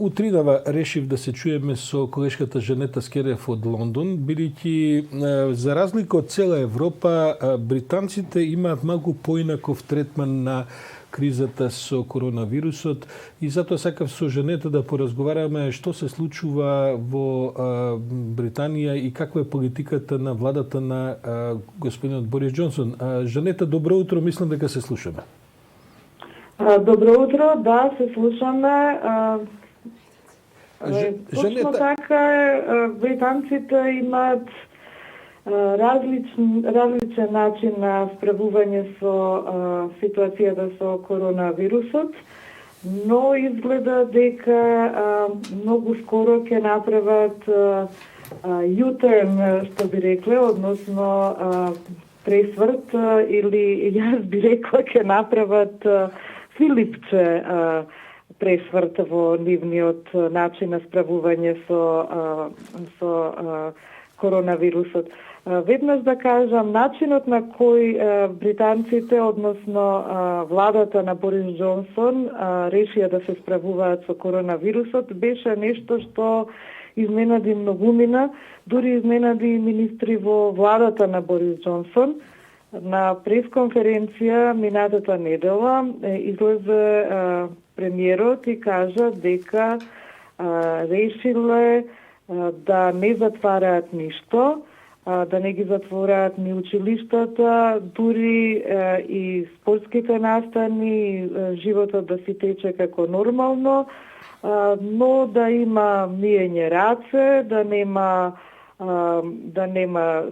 Утринава решив да се чуеме со колешката Жанета Скерев од Лондон, бидејќи за разлика од цела Европа, британците имаат малку поинаков третман на кризата со коронавирусот и затоа сакав со Жанета да поразговараме што се случува во Британија и каква е политиката на владата на господинот Борис Џонсон. Жанета, добро утро, мислам дека се слушаме. Добро утро, да, се слушаме. Точно така, британците имаат различен начин на справување со ситуацијата со коронавирусот, но изгледа дека многу скоро ќе направат U-turn, што би рекле, односно пресврт, или јас би рекла ќе направат Филипче пресврт во нивниот начин на справување со коронавирусот. Веднаш да кажам, начинот на кој британците, односно владата на Борис Џонсон решија да се справуваат со коронавирусот беше нешто што изненади многумина, дури изненади министри во владата на Борис Џонсон. На пресконференција минатата недела излезе премиерот и кажа дека решиле да не затвараат ништо, да не ги затвораат ни училиштата, дури и спортските настани, животот да си тече како нормално, но да има миење раце, да нема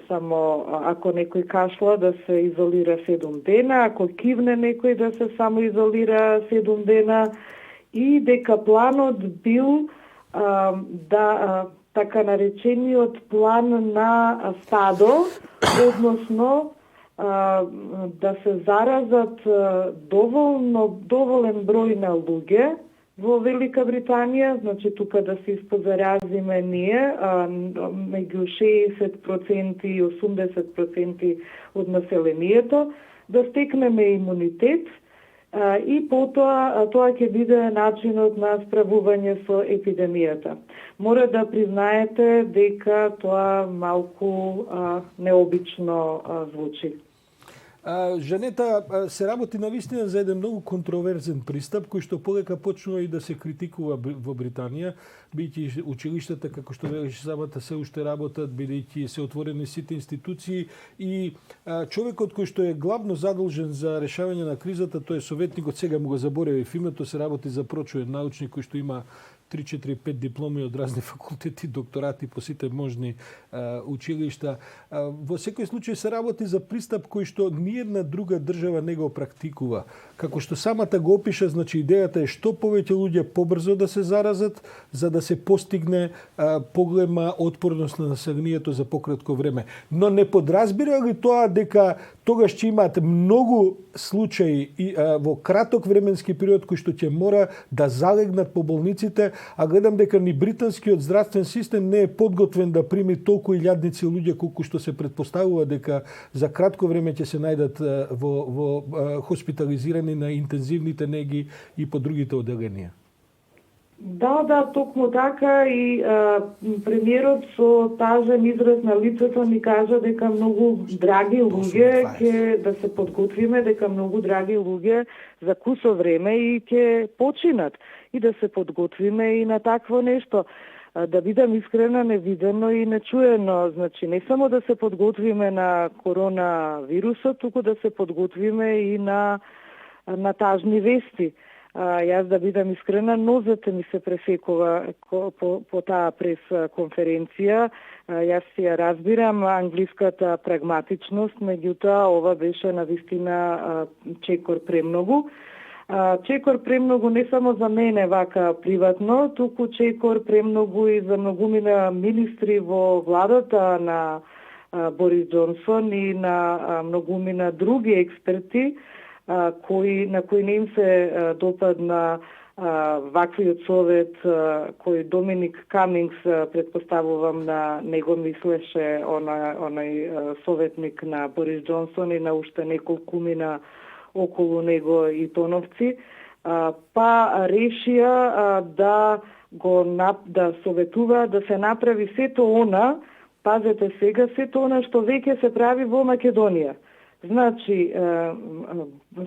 само ако некој кашла да се изолира 7 дена, ако кивне некој да се само изолира 7 дена и дека планот бил така наречениот план на стадо, односно да се заразат доволен број на луѓе во Велика Британија, значи тука да се испозаразиме ние, меѓу 60% и 80% од населението, да стекнеме имунитет и потоа тоа ќе биде начинот на справување со епидемијата. Мора да признаете дека тоа малку необично звучи. Жанета, се работи навистина за еден многу контроверзен пристап, кој што полека почнува и да се критикува во Британија, бидејќи училиштата, како што велеше самата, се уште работат, бидејќи се отворени сите институции и човекот кој што е главно задолжен за решавање на кризата, тој е советникот, сега му го заборавив името, се работи за прочуен научник кој што има 3, 4, 5 дипломи од разни факултети, докторати по сите можни училишта. Во секој случај се работи за пристап кој што ниедна друга држава не го практикува. Како што самата го опиша, значи идејата е што повеќе луѓе побрзо да се заразат, за да се постигне поголема отпорност на населението за пократко време. Но не подразбира ли тоа дека тогаш ќе имаат многу случаи во краток временски период кои што ќе мора да залегнат по болниците, а гледам дека ни британскиот здравствен систем не е подготвен да прими толку илјадници луѓе колку што се претпоставува дека за кратко време ќе се најдат во хоспитализирани на интензивните неги и по другите оделенија. Да, токму така и премиерот со тажен израз на лицето ни кажа дека многу драги луѓе ќе да се подготвиме, дека многу драги луѓе за кусо време и ќе починат и да се подготвиме и на такво нешто. Да бидам искрена, невидено и нечуено, значи не само да се подготвиме на коронавирусот, туку да се подготвиме и на тажни вести. Јас да бидам искрена, нозете ми се пресекува по таа пресконференција. Јас си ја разбирам англиската прагматичност, меѓутоа ова беше навистина чекор премногу. Чекор премногу не само за мене вака приватно, туку чекор премногу и за многумина министри во владата на Борис Џонсон и на многумина други експерти, на кои не им се допадна ваквиот совет кој Доминик Камингс, предпоставувам на него мислеше онај советник на Борис Џонсон и на уште неколку мина околу него и тоновци, па решија да да советува да се направи сето она, пазете сега, сето она што веќе се прави во Македонија. Значи,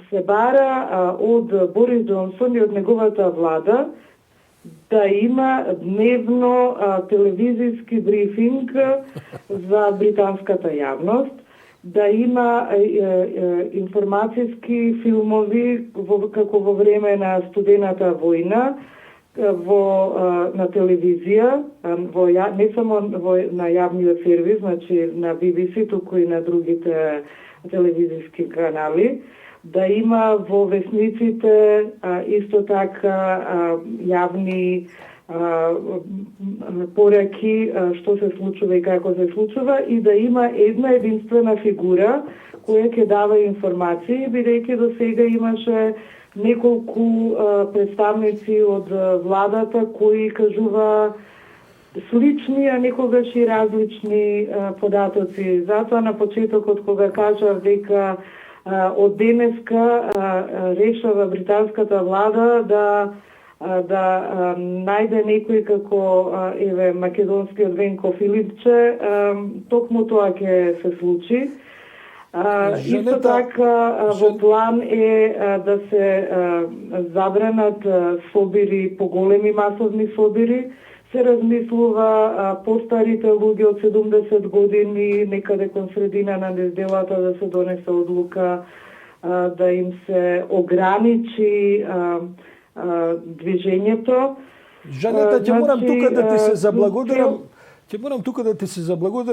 се бара од Борис Джонсон и од неговата влада да има дневно телевизиски брифинг за британската јавност, да има информацијски филмови како во време на студената војна на телевизија, не само на јавниот сервис, значи на BBC, туку и на другите телевизиски канали, да има во весниците исто така јавни пораки што се случува и како се случува и да има една единствена фигура која ќе дава информации, бидејќи до сега имаше неколку представници од владата кои кажува слични, а некогаш и различни податоци. Затоа на почетокот кога кажав дека од денеска решава британската влада да најде некој како македонскиот Венко Филипче, токму тоа ќе се случи. Исто така во план е да се забранат собири, поголеми масовни собири. Се размислува постарите луѓе од 70 години, некаде кон средина на незделата да се донесе одлука да им се ограничи движењето. Жанета, ќе морам тука да ти се заблагодарам.